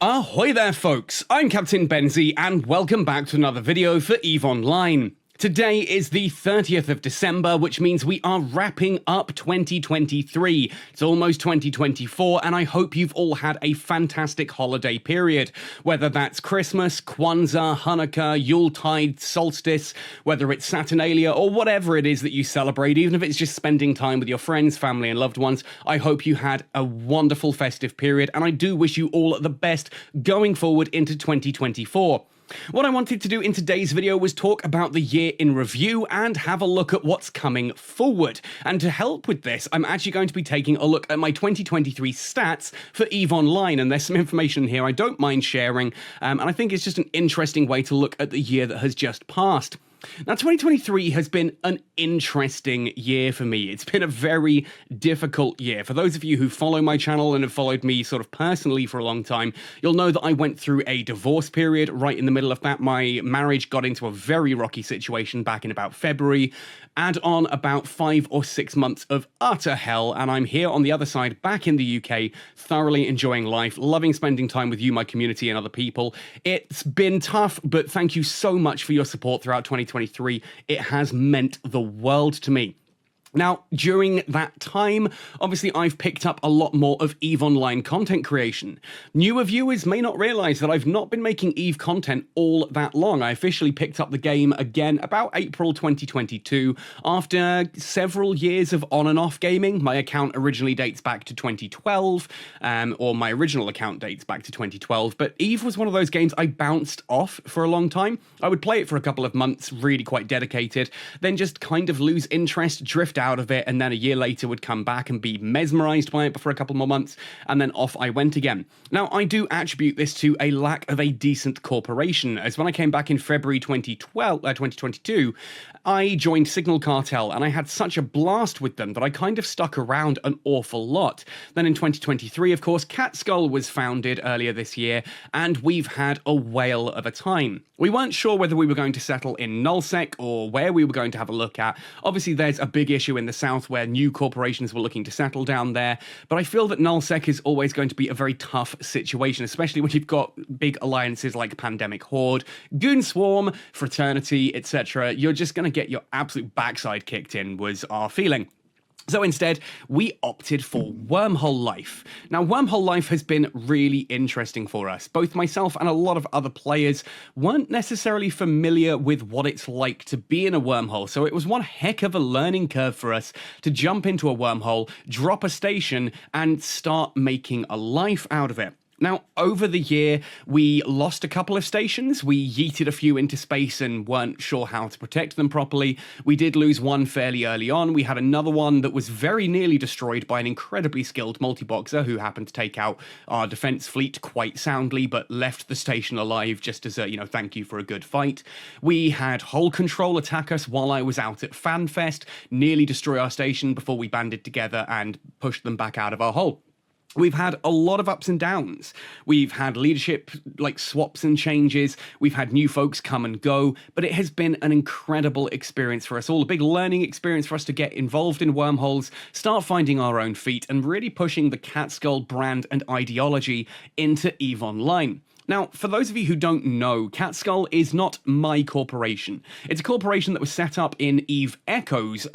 Ahoy there folks, I'm Captain Benzie and welcome back to another video for EVE Online. Today is the 30th of December, which means we are wrapping up 2023. It's almost 2024, and I hope you've all had a fantastic holiday period. Whether that's Christmas, Kwanzaa, Hanukkah, Yuletide, Solstice, whether it's Saturnalia, or whatever it is that you celebrate, even if it's just spending time with your friends, family, and loved ones, I hope you had a wonderful festive period, and I do wish you all the best going forward into 2024. What I wanted to do in today's video was talk about the year in review and have a look at what's coming forward. And to help with this, I'm actually going to be taking a look at my 2023 stats for EVE Online, and there's some information here I don't mind sharing, and I think it's just an interesting way to look at the year that has just passed. Now, 2023 has been an interesting year for me. It's been a very difficult year. For those of you who follow my channel and have followed me sort of personally for a long time, you'll know that I went through a divorce period right in the middle of that. My marriage got into a very rocky situation back in about February. Add on about 5 or 6 months of utter hell, and I'm here on the other side, back in the UK, thoroughly enjoying life, loving spending time with you, my community, and other people. It's been tough, but thank you so much for your support throughout 2023. It has meant the world to me. Now, during that time, obviously I've picked up a lot more of EVE Online content creation. Newer viewers may not realise that I've not been making EVE content all that long. I officially picked up the game again about April 2022, after several years of on and off gaming. My account originally dates back to 2012, or my original account dates back to 2012, but EVE was one of those games I bounced off for a long time. I would play it for a couple of months, really quite dedicated, then just kind of lose interest, drift out of it, and then a year later would come back and be mesmerized by it for a couple more months, and then off I went again. Now, I do attribute this to a lack of a decent corporation, as when I came back in February 2022, I joined Signal Cartel, and I had such a blast with them that I kind of stuck around an awful lot. Then in 2023, of course, Cat Skull was founded earlier this year, and we've had a whale of a time. We weren't sure whether we were going to settle in nullsec or where we were going to have a look at. Obviously, there's a big issue in the south where new corporations were looking to settle down there, but I feel that nullsec is always going to be a very tough situation, especially when you've got big alliances like Pandemic Horde, Goon Swarm, Fraternity, etc. You're just going to get your absolute backside kicked in, was our feeling. So instead, we opted for Wormhole Life. Now, Wormhole Life has been really interesting for us. Both myself and a lot of other players weren't necessarily familiar with what it's like to be in a wormhole, so it was one heck of a learning curve for us to jump into a wormhole, drop a station, and start making a life out of it. Now, over the year, we lost a couple of stations. We yeeted a few into space and weren't sure how to protect them properly. We did lose one fairly early on. We had another one that was very nearly destroyed by an incredibly skilled multi-boxer who happened to take out our defense fleet quite soundly, but left the station alive just as a, thank you for a good fight. We had Hull Control attack us while I was out at FanFest, nearly destroy our station before we banded together and pushed them back out of our hull. We've had a lot of ups and downs. We've had leadership swaps and changes. We've had new folks come and go, but it has been an incredible experience for us all, a big learning experience for us to get involved in wormholes, start finding our own feet, and really pushing the Cat Skull brand and ideology into EVE Online. Now, for those of you who don't know, Cat Skull is not my corporation. It's a corporation that was set up in EVE Echoes,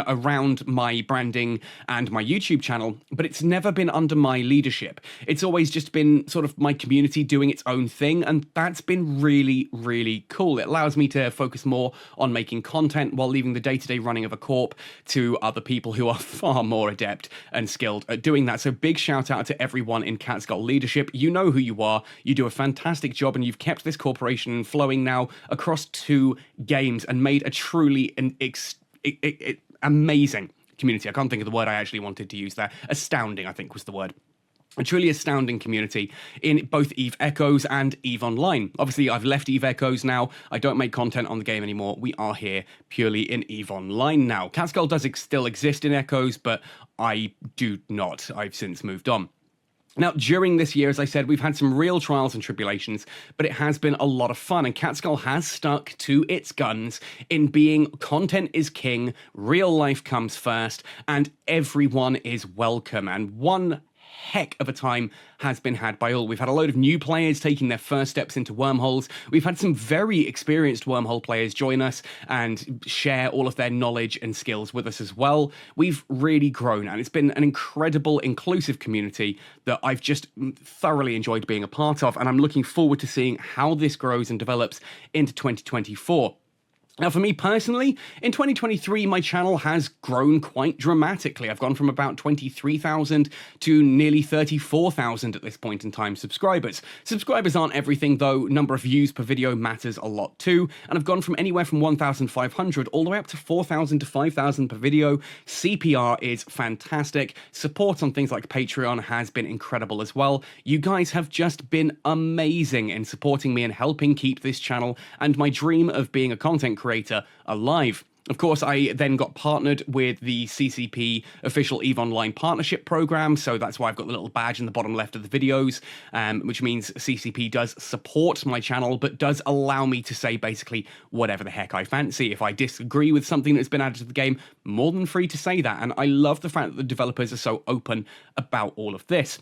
around my branding and my YouTube channel, but it's never been under my leadership. It's always just been sort of my community doing its own thing, and that's been really, really cool. It allows me to focus more on making content while leaving the day-to-day running of a corp to other people who are far more adept and skilled at doing that. So big shout out to everyone in Cat Skull leadership. You know who you are. You do a fantastic job, and you've kept this corporation flowing now across 2 games and made a truly amazing community. I can't think of the word I actually wanted to use there. Astounding, I think, was the word. A truly astounding community in both EVE Echoes and EVE Online. Obviously, I've left EVE Echoes now. I don't make content on the game anymore. We are here purely in EVE Online now. Cat Skull does still exist in Echoes, but I do not. I've since moved on. Now, during this year, as I said, we've had some real trials and tribulations, but it has been a lot of fun, and Cat Skull has stuck to its guns in being content is king, real life comes first, and everyone is welcome. And one heck of a time has been had by all. We've had a load of new players taking their first steps into wormholes. We've had some very experienced wormhole players join us and share all of their knowledge and skills with us as well. We've really grown, and it's been an incredible, inclusive community that I've just thoroughly enjoyed being a part of, and I'm looking forward to seeing how this grows and develops into 2024. Now, for me personally, in 2023, my channel has grown quite dramatically. I've gone from about 23,000 to nearly 34,000 at this point in time subscribers. Subscribers aren't everything, though. Number of views per video matters a lot too. And I've gone from anywhere from 1,500 all the way up to 4,000 to 5,000 per video. CPR is fantastic. Support on things like Patreon has been incredible as well. You guys have just been amazing in supporting me and helping keep this channel and my dream of being a content creator alive. Of course, I then got partnered with the CCP official EVE Online partnership program, so that's why I've got the little badge in the bottom left of the videos, which means CCP does support my channel, but does allow me to say basically whatever the heck I fancy. If I disagree with something that's been added to the game, more than free to say that, and I love the fact that the developers are so open about all of this.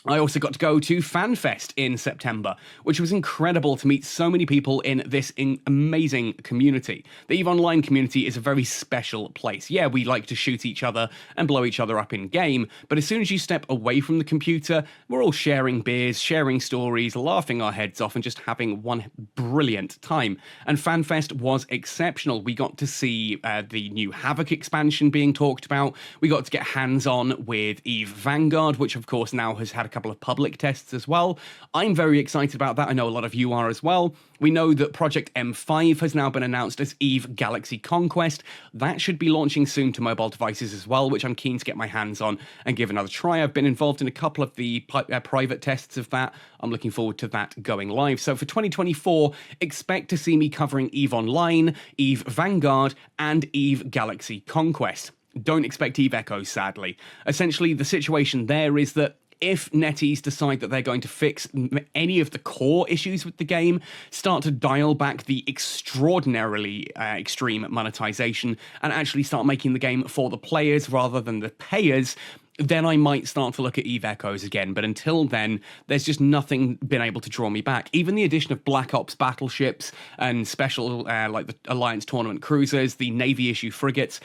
I also got to go to FanFest in September, which was incredible to meet so many people in this amazing community. The EVE Online community is a very special place. Yeah, we like to shoot each other and blow each other up in game, but as soon as you step away from the computer, we're all sharing beers, sharing stories, laughing our heads off, and just having one brilliant time. And FanFest was exceptional. We got to see the new Havoc expansion being talked about. We got to get hands-on with EVE Vanguard, which of course now has had a couple of public tests as well. I'm very excited about that. I know a lot of you are as well. We know that Project M5 has now been announced as EVE Galaxy Conquest. That should be launching soon to mobile devices as well, which I'm keen to get my hands on and give another try. I've been involved in a couple of the private tests of that. I'm looking forward to that going live. So for 2024, expect to see me covering EVE Online, EVE Vanguard, and EVE Galaxy Conquest. Don't expect EVE Echoes, sadly. Essentially, the situation there is that if NetEase decide that they're going to fix any of the core issues with the game, start to dial back the extraordinarily extreme monetization, and actually start making the game for the players rather than the payers, then I might start to look at EVE Echoes again. But until then, there's just nothing been able to draw me back. Even the addition of Black Ops battleships and special, like the Alliance Tournament cruisers, the Navy issue frigates,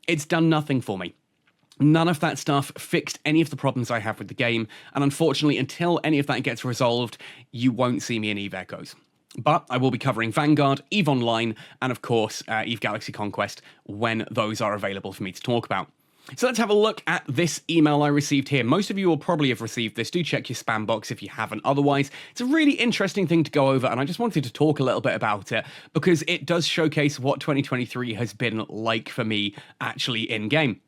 it's done nothing for me. None of that stuff fixed any of the problems I have with the game, and unfortunately, until any of that gets resolved, you won't see me in EVE Echoes. But I will be covering Vanguard, EVE Online, and of course, EVE Galaxy Conquest when those are available for me to talk about. So let's have a look at this email I received here. Most of you will probably have received this. Do check your spam box if you haven't. Otherwise, it's a really interesting thing to go over, and I just wanted to talk a little bit about it because it does showcase what 2023 has been like for me actually in-game.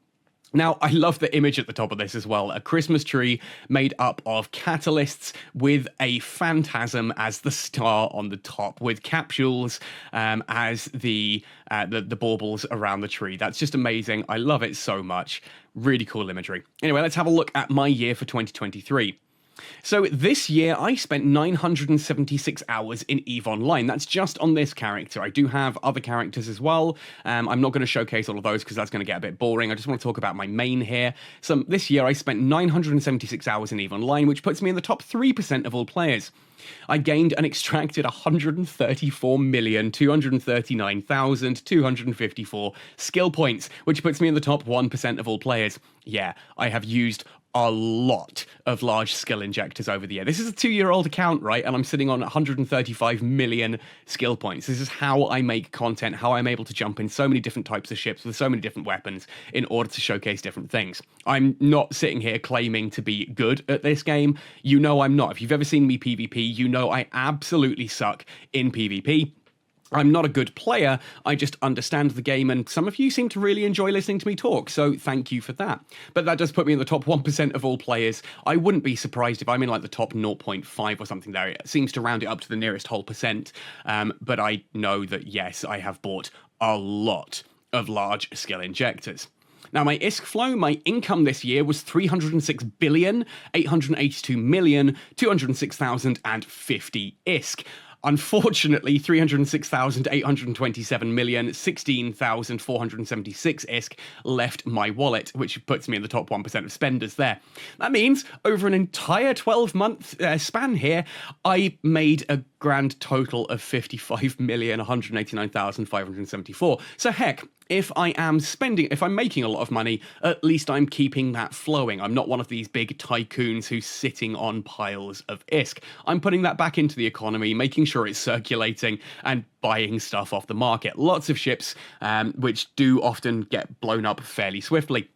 Now, I love the image at the top of this as well. A Christmas tree made up of catalysts with a phantasm as the star on the top, with capsules as the baubles around the tree. That's just amazing. I love it so much. Really cool imagery. Anyway, let's have a look at my year for 2023. So this year, I spent 976 hours in EVE Online. That's just on this character. I do have other characters as well. I'm not going to showcase all of those because that's going to get a bit boring. I just want to talk about my main here. So this year, I spent 976 hours in EVE Online, which puts me in the top 3% of all players. I gained and extracted 134,239,254 skill points, which puts me in the top 1% of all players. Yeah, I have used a lot of large skill injectors over the year. This is a 2-year-old account, right? And I'm sitting on 135 million skill points. This is how I make content, how I'm able to jump in so many different types of ships with so many different weapons in order to showcase different things. I'm not sitting here claiming to be good at this game. You know I'm not. If you've ever seen me PvP, you know I absolutely suck in PvP. I'm not a good player, I just understand the game, and some of you seem to really enjoy listening to me talk, so thank you for that. But that does put me in the top 1% of all players. I wouldn't be surprised if I'm in like the top 0.5 or something there. It seems to round it up to the nearest whole percent, but I know that yes, I have bought a lot of large skill injectors. Now, my ISK flow, my income this year was 306,882,206,050 ISK. Unfortunately, 306,827,016,476 ISK left my wallet, which puts me in the top 1% of spenders there. That means over an entire 12-month span here, I made a grand total of 55,189,574. So heck, if I'm making a lot of money, at least I'm keeping that flowing. I'm not one of these big tycoons who's sitting on piles of ISK. I'm putting that back into the economy, making sure it's circulating and buying stuff off the market. Lots of ships, which do often get blown up fairly swiftly.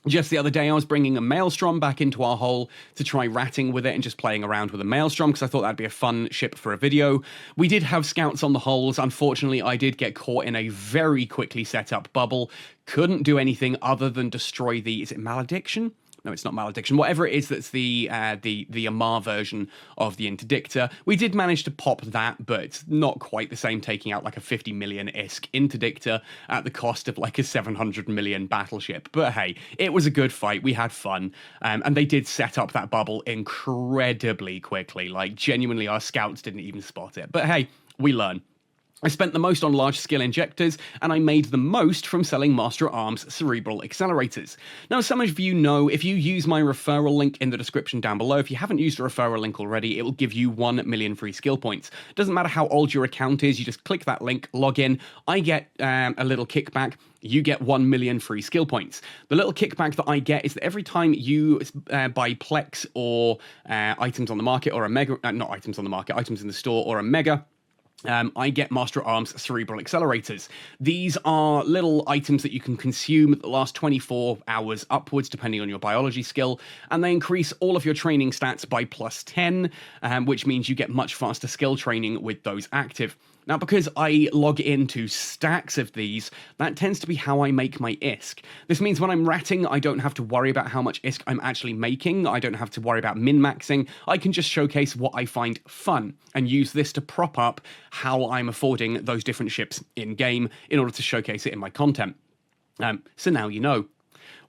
Just the other day, I was bringing a Maelstrom back into our hole to try ratting with it and just playing around with a Maelstrom because I thought that'd be a fun ship for a video. We did have scouts on the holes. Unfortunately, I did get caught in a very quickly set up bubble. Couldn't do anything other than destroy the, is it Malediction? No, it's not Malediction. Whatever it is that's the Amar version of the Interdictor. We did manage to pop that, but it's not quite the same, taking out like a 50 million ISK Interdictor at the cost of like a 700 million battleship. But hey, it was a good fight. We had fun. And they did set up that bubble incredibly quickly. Like, genuinely, our scouts didn't even spot it. But hey, we learn. I spent the most on large skill injectors, and I made the most from selling Master at Arms cerebral accelerators. Now, some of you know, if you use my referral link in the description down below, if you haven't used a referral link already, it will give you 1 million free skill points. Doesn't matter how old your account is, you just click that link, log in, I get a little kickback, you get 1 million free skill points. The little kickback that I get is that every time you buy Plex or items on the market, or a Mega, not items on the market, items in the store, or a Mega, I get Master at Arms cerebral accelerators. These are little items that you can consume that last 24 hours upwards, depending on your biology skill, and they increase all of your training stats by +10, which means you get much faster skill training with those active. Now, because I log into stacks of these, that tends to be how I make my ISK. This means when I'm ratting, I don't have to worry about how much ISK I'm actually making. I don't have to worry about min-maxing. I can just showcase what I find fun and use this to prop up how I'm affording those different ships in-game in order to showcase it in my content. So now you know.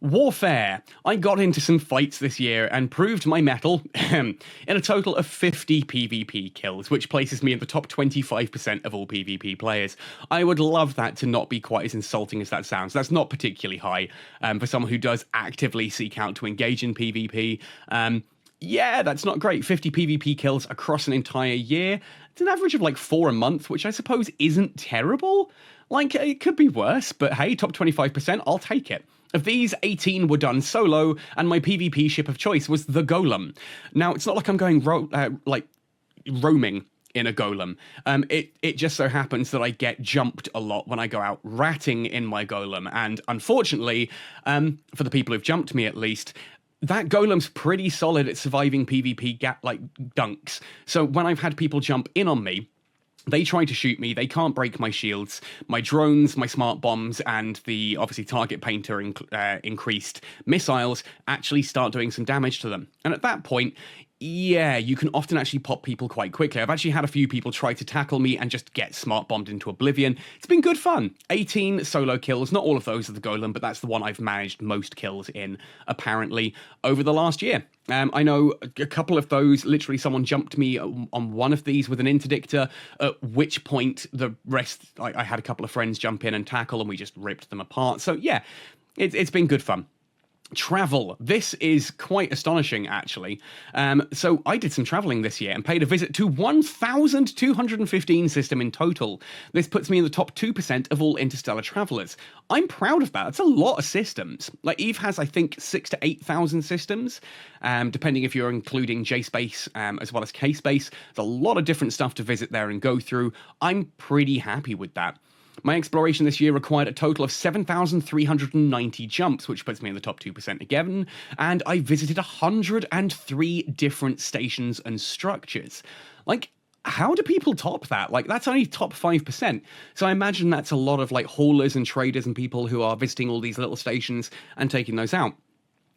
Warfare. I got into some fights this year and proved my mettle in a total of 50 PvP kills, which places me in the top 25% of all PvP players. I would love that to not be quite as insulting as that sounds. That's not particularly high for someone who does actively seek out to engage in PvP. Yeah, that's not great. 50 PvP kills across an entire year. It's an average of like 4 a month, which I suppose isn't terrible. Like, it could be worse, but hey, top 25%, I'll take it. Of these, 18 were done solo, and my PvP ship of choice was the Golem. Now, it's not like I'm going roaming in a Golem. It just so happens that I get jumped a lot when I go out ratting in my Golem, and unfortunately, for the people who've jumped me at least, that Golem's pretty solid at surviving PvP dunks. So when I've had people jump in on me, they try to shoot me, they can't break my shields, my drones, my smart bombs, and the, obviously, target painter increased missiles actually start doing some damage to them. And at that point, yeah, you can often actually pop people quite quickly. I've actually had a few people try to tackle me and just get smart bombed into oblivion. It's been good fun. 18 solo kills, not all of those are the Golem, but that's the one I've managed most kills in, apparently, over the last year. I know a couple of those, literally someone jumped me on one of these with an Interdictor, at which point the rest, I had a couple of friends jump in and tackle, and we just ripped them apart. So yeah, it's been good fun. Travel. This is quite astonishing, actually. So I did some traveling this year and paid a visit to 1,215 system in total. This puts me in the top 2% of all interstellar travelers. I'm proud of that. That's a lot of systems. Like, Eve has, I think, 6,000 to 8,000 systems, depending if you're including J-Space as well as K-Space. There's a lot of different stuff to visit there and go through. I'm pretty happy with that. My exploration this year required a total of 7,390 jumps, which puts me in the top 2% again, and I visited 103 different stations and structures. Like, how do people top that? Like, that's only top 5%. So I imagine that's a lot of, like, haulers and traders and people who are visiting all these little stations and taking those out.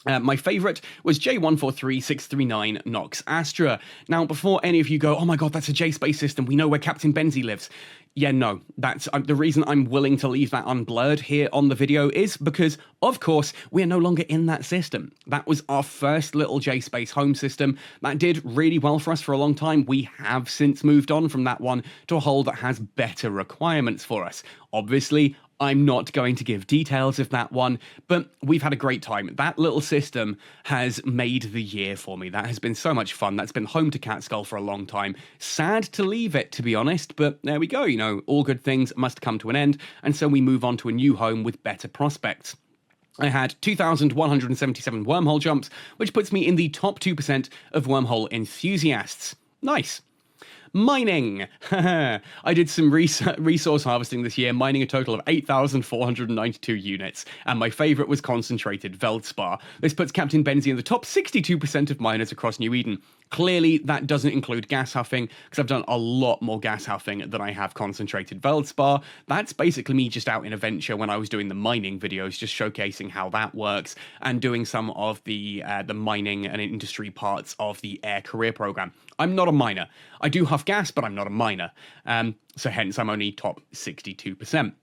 My favourite was J143639 Nox Astra. Now, before any of you go, oh my god, that's a J-Space system, we know where Captain Benzie lives. Yeah, no, that's the reason I'm willing to leave that unblurred here on the video is because, of course, we're no longer in that system. That was our first little J-Space home system. That did really well for us for a long time. We have since moved on from that one to a hull that has better requirements for us. Obviously, I'm not going to give details of that one, but we've had a great time. That little system has made the year for me. That has been so much fun. That's been home to Catskull for a long time. Sad to leave it, to be honest, but there we go. You know, all good things must come to an end, and so we move on to a new home with better prospects. I had 2,177 wormhole jumps, which puts me in the top 2% of wormhole enthusiasts. Nice. Mining. I did some resource harvesting this year, mining a total of 8,492 units, and my favourite was concentrated Veldspar. This puts Captain Benzie in the top 62% of miners across New Eden. Clearly, that doesn't include gas huffing, because I've done a lot more gas huffing than I have concentrated Veldspar. That's basically me just out in a venture when I was doing the mining videos, just showcasing how that works, and doing some of the mining and industry parts of the Air Career Program. I'm not a miner. I do huff gas, but I'm not a miner. So hence, I'm only top 62%.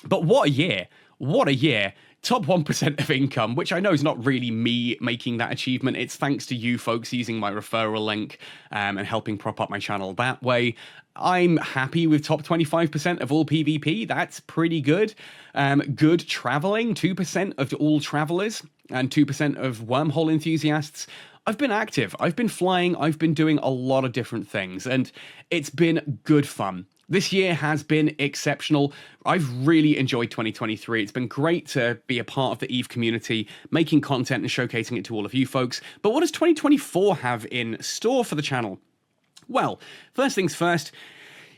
But what a year. What a year. Top 1% of income, which I know is not really me making that achievement. It's thanks to you folks using my referral link and helping prop up my channel that way. I'm happy with top 25% of all PvP. That's pretty good. Good traveling, 2% of all travelers and 2% of wormhole enthusiasts. I've been active, I've been flying, I've been doing a lot of different things, and it's been good fun. This year has been exceptional. I've really enjoyed 2023. It's been great to be a part of the EVE community, making content and showcasing it to all of you folks. But what does 2024 have in store for the channel? Well, first things first,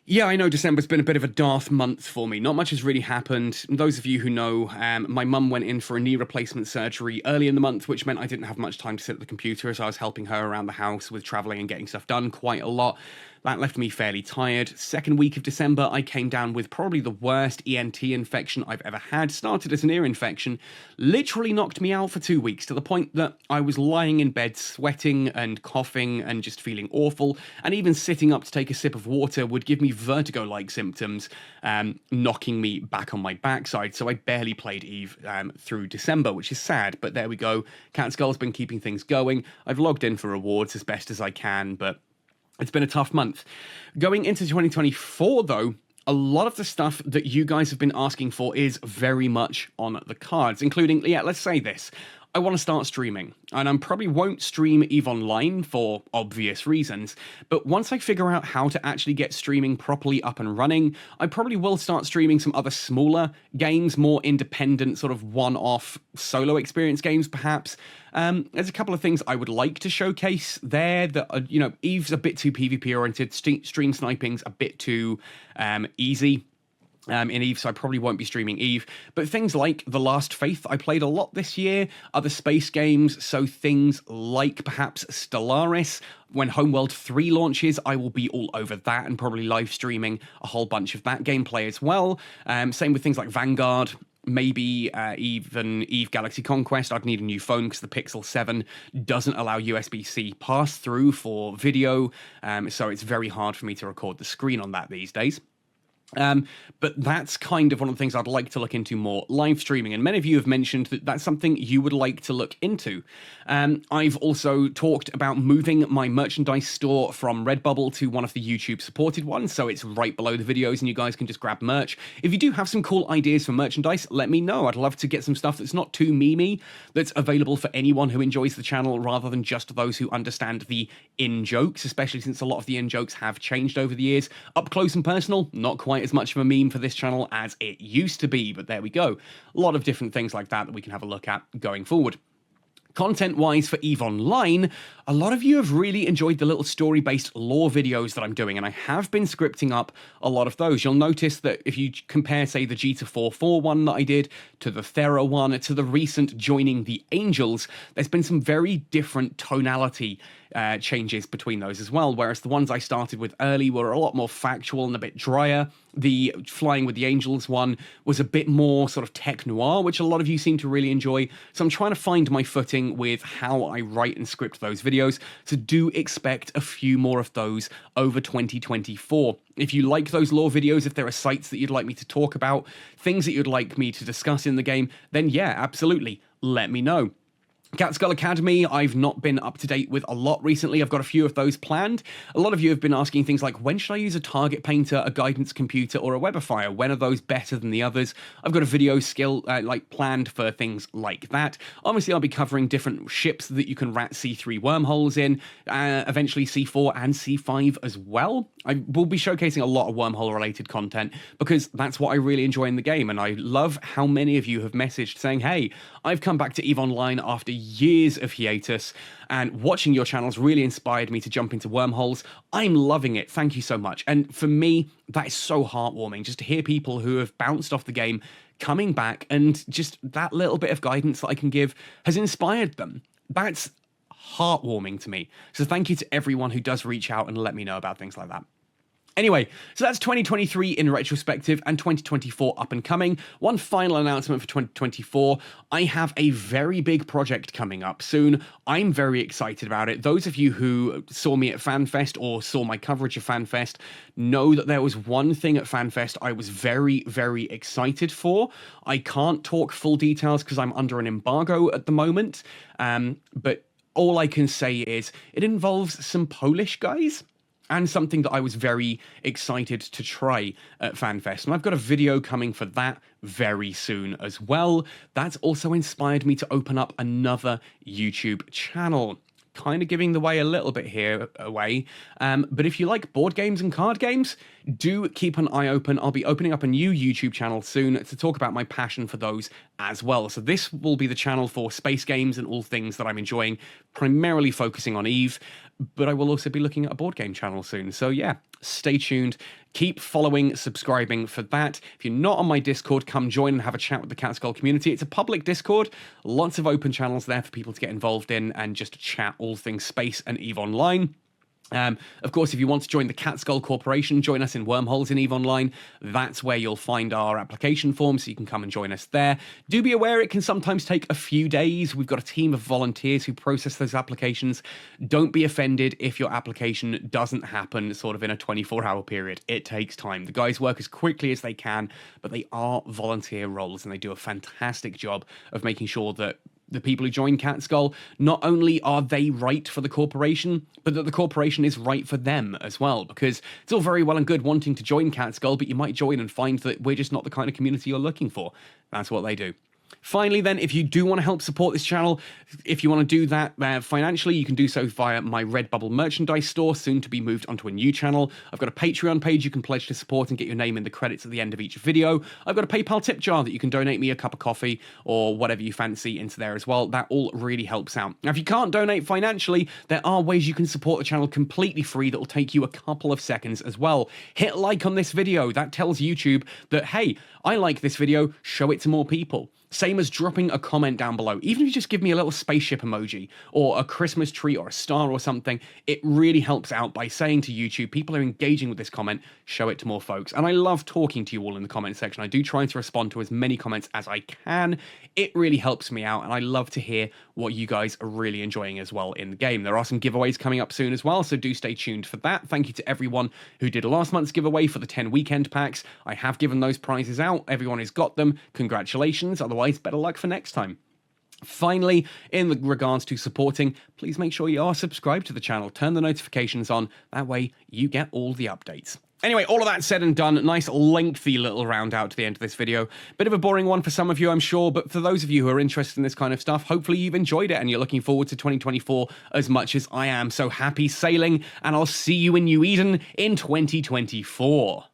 yeah, I know December's been a bit of a daft month for me. Not much has really happened. Those of you who know, my mum went in for a knee replacement surgery early in the month, which meant I didn't have much time to sit at the computer, so I was helping her around the house with traveling and getting stuff done quite a lot. That left me fairly tired. Second week of December, I came down with probably the worst ENT infection I've ever had. Started as an ear infection, literally knocked me out for 2 weeks to the point that I was lying in bed sweating and coughing and just feeling awful. And even sitting up to take a sip of water would give me vertigo-like symptoms, knocking me back on my backside. So I barely played EVE through December, which is sad, but there we go. Catskull's been keeping things going. I've logged in for rewards as best as I can, but it's been a tough month. Going into 2024, though, a lot of the stuff that you guys have been asking for is very much on the cards, including, yeah, let's say this. I want to start streaming, and I probably won't stream EVE Online for obvious reasons, but once I figure out how to actually get streaming properly up and running, I probably will start streaming some other smaller games, more independent, sort of one-off solo experience games, perhaps. There's a couple of things I would like to showcase there that are, you know, EVE's a bit too PvP-oriented, stream sniping's a bit too easy. In EVE, so I probably won't be streaming EVE. But things like The Last Faith, I played a lot this year, other space games, so things like perhaps Stellaris. When Homeworld 3 launches, I will be all over that and probably live streaming a whole bunch of that gameplay as well. Same with things like Vanguard. Maybe even EVE Galaxy Conquest. I'd need a new phone because the Pixel 7 doesn't allow USB-C pass-through for video, so it's very hard for me to record the screen on that these days. But that's kind of one of the things I'd like to look into more, live streaming, and many of you have mentioned that that's something you would like to look into. I've also talked about moving my merchandise store from Redbubble to one of the YouTube supported ones, so it's right below the videos and you guys can just grab merch. If you do have some cool ideas for merchandise, let me know. I'd love to get some stuff that's not too memey, that's available for anyone who enjoys the channel rather than just those who understand the in-jokes, especially since a lot of the in-jokes have changed over the years. Up close and personal, not quite as much of a meme for this channel as it used to be, but there we go. A lot of different things like that we can have a look at going forward. Content-wise for EVE Online, a lot of you have really enjoyed the little story-based lore videos that I'm doing, and I have been scripting up a lot of those. You'll notice that if you compare, say, the G to 4-4 one that I did, to the Thera one, to the recent Joining the Angels, there's been some very different tonality changes between those as well, whereas the ones I started with early were a lot more factual and a bit drier. The Flying with the Angels one was a bit more sort of tech noir, which a lot of you seem to really enjoy. So I'm trying to find my footing with how I write and script those videos, so do expect a few more of those over 2024. If you like those lore videos, if there are sites that you'd like me to talk about, things that you'd like me to discuss in the game, then yeah, absolutely, let me know. Catskull Academy, I've not been up to date with a lot recently. I've got a few of those planned. A lot of you have been asking things like, when should I use a target painter, a guidance computer, or a webifier? When are those better than the others? I've got a video skill planned for things like that. Obviously, I'll be covering different ships that you can rat C3 wormholes in, eventually C4 and C5 as well. I will be showcasing a lot of wormhole-related content because that's what I really enjoy in the game, and I love how many of you have messaged saying, hey, I've come back to EVE Online after years of hiatus, and watching your channels really inspired me to jump into wormholes. I'm loving it. Thank you so much. And for me, that is so heartwarming, just to hear people who have bounced off the game coming back, and just that little bit of guidance that I can give has inspired them. That's heartwarming to me. So thank you to everyone who does reach out and let me know about things like that. Anyway, so that's 2023 in retrospective and 2024 up and coming. One final announcement for 2024. I have a very big project coming up soon. I'm very excited about it. Those of you who saw me at FanFest or saw my coverage of FanFest know that there was one thing at FanFest I was very, very excited for. I can't talk full details because I'm under an embargo at the moment, but all I can say is it involves some Polish guys, and something that I was very excited to try at FanFest. And I've got a video coming for that very soon as well. That's also inspired me to open up another YouTube channel. Kind of giving the way a little bit here away. But if you like board games and card games, do keep an eye open. I'll be opening up a new YouTube channel soon to talk about my passion for those as well. So this will be the channel for space games and all things that I'm enjoying, primarily focusing on EVE, but I will also be looking at a board game channel soon. So yeah, stay tuned. Keep following, subscribing for that. If you're not on my Discord, come join and have a chat with the Catskull community. It's a public Discord, lots of open channels there for people to get involved in and just chat all things space and EVE Online. Of course, if you want to join the Catskull Corporation, join us in Wormholes in EVE Online. That's where you'll find our application form, so you can come and join us there. Do be aware it can sometimes take a few days. We've got a team of volunteers who process those applications. Don't be offended if your application doesn't happen sort of in a 24-hour period. It takes time. The guys work as quickly as they can, but they are volunteer roles, and they do a fantastic job of making sure that the people who join Catskull, not only are they right for the corporation, but that the corporation is right for them as well. Because it's all very well and good wanting to join Catskull, but you might join and find that we're just not the kind of community you're looking for. That's what they do. Finally then, if you do want to help support this channel, if you want to do that financially, you can do so via my Redbubble merchandise store, soon to be moved onto a new channel. I've got a Patreon page you can pledge to support and get your name in the credits at the end of each video. I've got a PayPal tip jar that you can donate me a cup of coffee or whatever you fancy into there as well. That all really helps out. Now, if you can't donate financially, there are ways you can support the channel completely free that will take you a couple of seconds as well. Hit like on this video. That tells YouTube that, hey, I like this video, show it to more people. Same as dropping a comment down below. Even if you just give me a little spaceship emoji or a Christmas tree or a star or something, it really helps out by saying to YouTube, people are engaging with this comment, show it to more folks. And I love talking to you all in the comment section. I do try to respond to as many comments as I can. It really helps me out, and I love to hear what you guys are really enjoying as well in the game. There are some giveaways coming up soon as well, so do stay tuned for that. Thank you to everyone who did last month's giveaway for the 10 weekend packs. I have given those prizes out. Everyone who's got them, congratulations. Otherwise, better luck for next time. Finally, in regards to supporting, please make sure you are subscribed to the channel. Turn the notifications on. That way you get all the updates. Anyway, all of that said and done, nice lengthy little round out to the end of this video. Bit of a boring one for some of you, I'm sure, but for those of you who are interested in this kind of stuff, hopefully you've enjoyed it and you're looking forward to 2024 as much as I am. So happy sailing, and I'll see you in New Eden in 2024.